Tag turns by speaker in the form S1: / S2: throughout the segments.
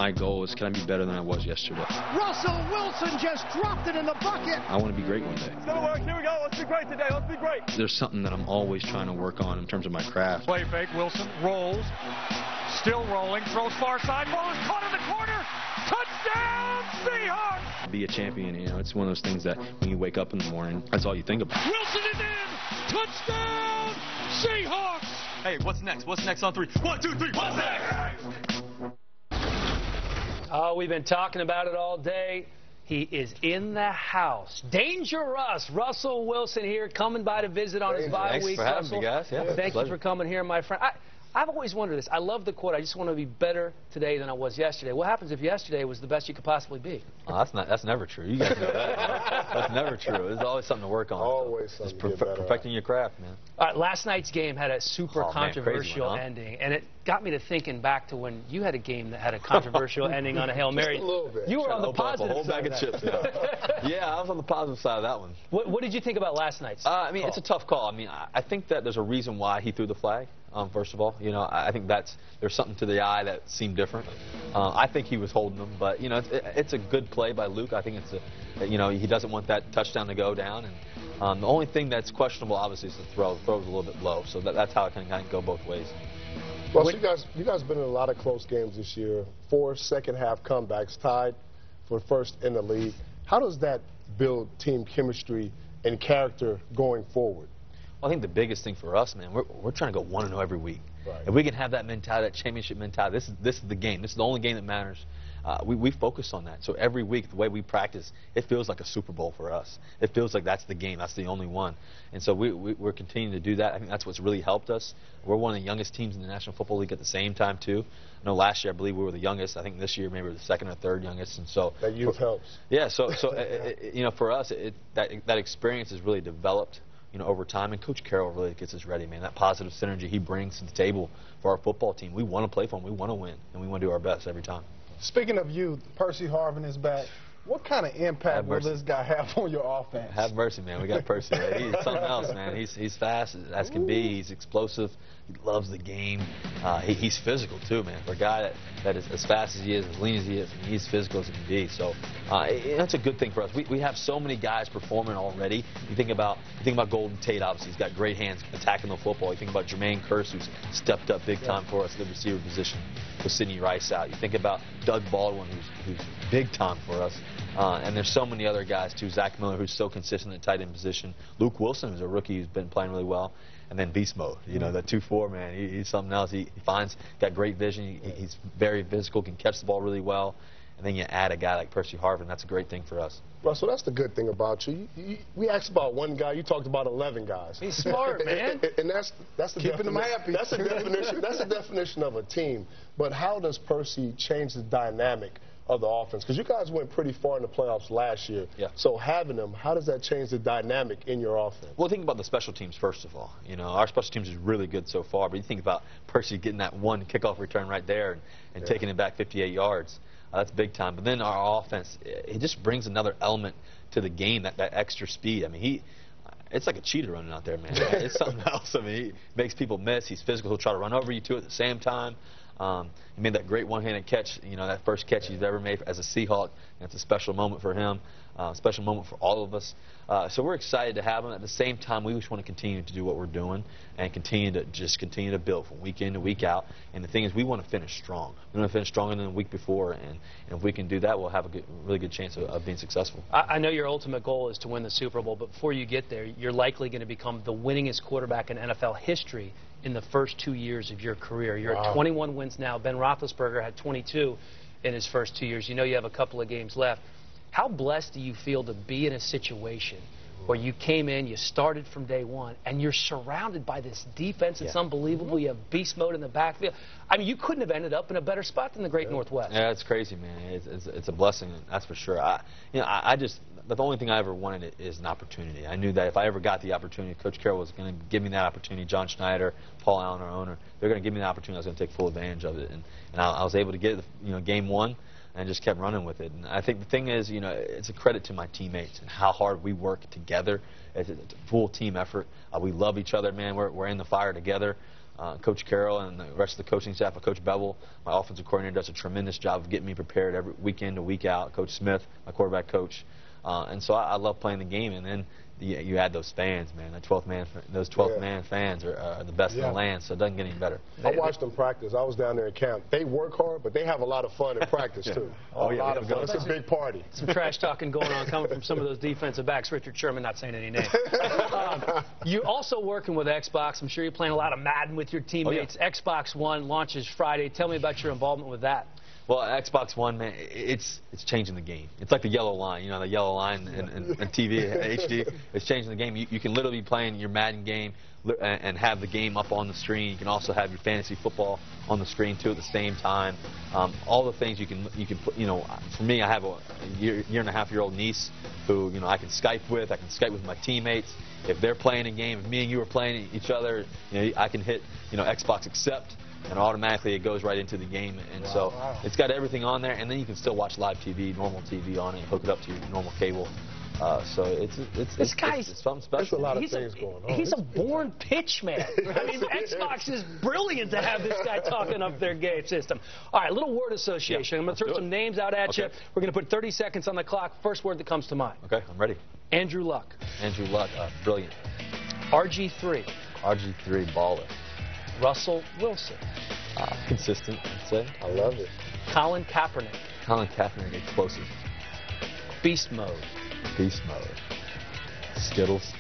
S1: My goal is, can I be better than I was yesterday?
S2: Russell Wilson just dropped it in the bucket.
S1: I want to be great one day.
S3: It's going to work. Here we go. Let's be great today. Let's be great.
S1: There's something that I'm always trying to work on in terms of my craft.
S3: Play fake. Wilson rolls. Still rolling. Throws far side. Ball is caught in the corner. Touchdown, Seahawks!
S1: Be a champion, you know, it's one of those things that when you wake up in the morning, that's all you think about.
S3: Wilson is in! Touchdown, Seahawks! Hey, what's next? What's next on 3? 1, 2, 3. What's next?
S4: Oh, we've been talking about it all day. He is in the house. Dangerous. Russell Wilson here, coming by to visit on his bye week.
S5: Thanks for having me, guys. Yeah,
S4: Thank you for coming here, my friend. I've always wondered this. I love the quote, I just want to be better today than I was yesterday. What happens if yesterday was the best you could possibly be?
S5: Oh, that's never true. You guys know that. That's never true. There's always something to work on.
S6: Always something to get better
S5: perfecting your craft, man.
S4: All right, last night's game had a super controversial
S5: crazy one, huh?
S4: ending, and it got me to thinking back to when you had a game that had a controversial ending on a Hail Mary.
S6: Just a little bit.
S4: You were on the positive
S5: a whole
S4: side
S5: bag of chips. Yeah, I was on the positive side of that one.
S4: What did you think about last night's
S5: I mean,
S4: call?
S5: it's a tough call. I mean, I think that there's a reason why he threw the flag. First of all, you know, I think there's something to the eye that seemed different. I think he was holding them, but you know, it's a good play by Luke. I think you know, he doesn't want that touchdown to go down, and the only thing that's questionable, obviously, is the throw. The throw was a little bit low, so that's how it can kind of go both ways.
S6: Well, so you guys been in a lot of close games this year. 4 second-half comebacks, tied for first in the league. How does that build team chemistry and character going forward?
S5: Well, I think the biggest thing for us, man, we're trying to go 1-0 every week.
S6: Right.
S5: If we can have that mentality, that championship mentality, this is the game. This is the only game that matters. We focus on that. So every week, the way we practice, it feels like a Super Bowl for us. It feels like that's the game. That's the only one. And so we're continuing to do that. I think that's what's really helped us. We're one of the youngest teams in the National Football League at the same time, too. I know last year, I believe we were the youngest. I think this year maybe we're the second or third youngest. And so
S6: that youth helps.
S5: Yeah. So you know, for us, that experience has really developed, you know, over time, and Coach Carroll really gets us ready, man. That positive synergy he brings to the table for our football team. We want to play for him. We want to win, and we want to do our best every time.
S7: Speaking of youth, Percy Harvin is back. What kind of impact will this guy have on your offense?
S5: Have mercy, man. We got Percy. He's something else, man. He's fast as can be. He's explosive. He loves the game. He's physical, too, man. For a guy that is as fast as he is, as lean as he is, he's physical as he can be. So that's a good thing for us. We have so many guys performing already. You think about Golden Tate, obviously. He's got great hands attacking the football. You think about Jermaine Kearse, who's stepped up big time for us, the receiver position with Sidney Rice out. You think about Doug Baldwin, who's big time for us. And there's so many other guys, too. Zach Miller, who's so consistent at tight end position. Luke Wilson, who's a rookie who's been playing really well. And then beast mode, you know, that 2-4, man. He's something else. He got great vision. He's very physical, can catch the ball really well. And then you add a guy like Percy Harvin. That's a great thing for us.
S6: Russell, that's the good thing about you. We asked about one guy. You talked about 11 guys.
S4: He's smart, man.
S6: and that's the
S7: keeping him happy.
S6: That's the definition. That's the definition of a team. But how does Percy change the dynamic of the offense? Because you guys went pretty far in the playoffs last year.
S5: Yeah.
S6: So having them, how does that change the dynamic in your offense?
S5: Well, think about the special teams first of all. You know, our special teams is really good so far. But you think about Percy getting that one kickoff return right there and taking it back 58 yards. That's big time. But then our offense, it just brings another element to the game, that extra speed. I mean, it's like a cheetah running out there, man. It's something else. I mean, he makes people miss. He's physical. He'll try to run over you, too, at the same time. He made that great one-handed catch, you know, that first catch he's ever made as a Seahawk. That's a special moment for him, a special moment for all of us. So we're excited to have him. At the same time, we just want to continue to do what we're doing and continue to build from week in to week out. And the thing is, we want to finish strong. We want to finish stronger than the week before. And if we can do that, we'll have a really good chance of being successful.
S4: I know your ultimate goal is to win the Super Bowl, but before you get there, you're likely going to become the winningest quarterback in NFL history in the first 2 years of your career. You're at 21 wins now. Ben Roethlisberger had 22 in his first 2 years. You know you have a couple of games left. How blessed do you feel to be in a situation where you came in, you started from day one, and you're surrounded by this defense that's unbelievable? You have beast mode in the backfield. I mean, you couldn't have ended up in a better spot than the Great Northwest.
S5: Yeah, it's crazy, man. It's a blessing, that's for sure. The only thing I ever wanted is an opportunity. I knew that if I ever got the opportunity, Coach Carroll was going to give me that opportunity. John Schneider, Paul Allen, our owner, they're going to give me the opportunity. I was going to take full advantage of it, and I was able to get it, you know, game one, and just kept running with it. And I think the thing is, you know, it's a credit to my teammates and how hard we work together. It's a full team effort. We love each other, man. We're in the fire together. Coach Carroll and the rest of the coaching staff, Coach Bevel, my offensive coordinator, does a tremendous job of getting me prepared every week in to week out. Coach Smith, my quarterback coach. And so I love playing the game. And then you add those fans, man. Those 12th man fans are the best in the land, so it doesn't get any better.
S6: I watched them practice. I was down there in camp. They work hard, but they have a lot of fun in practice, too.
S5: Oh, yeah.
S6: A lot of fun. It's a big party.
S4: Some trash talking going on coming from some of those defensive backs. Richard Sherman, not saying any names. You're also working with Xbox. I'm sure you're playing a lot of Madden with your teammates. Oh, yeah. Xbox One launches Friday. Tell me about your involvement with that.
S5: Well, Xbox One, man, it's changing the game. It's like the yellow line, the yellow line and TV, HD. It's changing the game. You can literally be playing your Madden game and have the game up on the screen. You can also have your fantasy football on the screen too at the same time. All the things you can put. For me, I have a year and a half-year-old niece who I can Skype with. I can Skype with my teammates. If they're playing a game, if me and you are playing each other, I can hit Xbox accept. And automatically it goes right into the game, and so it's got everything on there. And then you can still watch live TV, normal TV on it, hook it up to your normal cable. So it's something special.
S6: There's a lot of things going on.
S4: He's a born pitch man. I mean, Xbox is brilliant to have this guy talking up their game system. All right, a little word association. I'm going to throw some names out at you. We're going to put 30 seconds on the clock. First word that comes to mind.
S5: Okay, I'm ready.
S4: Andrew Luck.
S5: Andrew Luck, brilliant.
S4: RG3.
S5: RG3, baller.
S4: Russell Wilson.
S5: Consistent, I'd say.
S6: I love it.
S4: Colin Kaepernick.
S5: Colin Kaepernick, explosive.
S4: Beast mode.
S5: Beast mode. Skittles.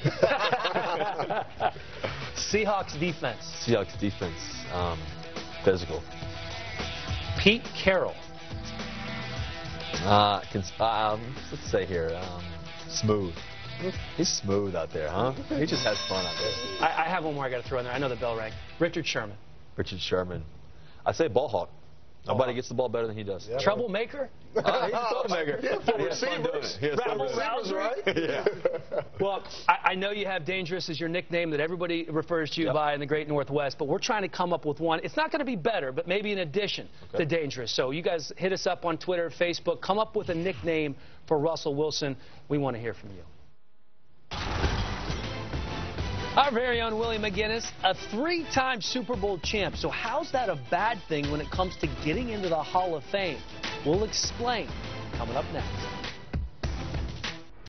S4: Seahawks defense.
S5: Seahawks defense. Physical.
S4: Pete Carroll.
S5: Let's say here, smooth. He's smooth out there, huh? He just has fun out there.
S4: I have one more I got to throw in there. I know the bell rang. Richard Sherman.
S5: Richard Sherman. I say ball hawk. Nobody gets the ball better than he does.
S4: Yeah. Troublemaker?
S5: He's a troublemaker.
S6: Receivers, right?
S5: Yeah.
S4: Well, I know you have Dangerous as your nickname that everybody refers to you by in the Great Northwest, but we're trying to come up with one. It's not going to be better, but maybe an addition to Dangerous. So you guys hit us up on Twitter, Facebook. Come up with a nickname for Russell Wilson. We want to hear from you. Our very own Willie McGinnis, a 3-time Super Bowl champ. So how's that a bad thing when it comes to getting into the Hall of Fame? We'll explain coming up next.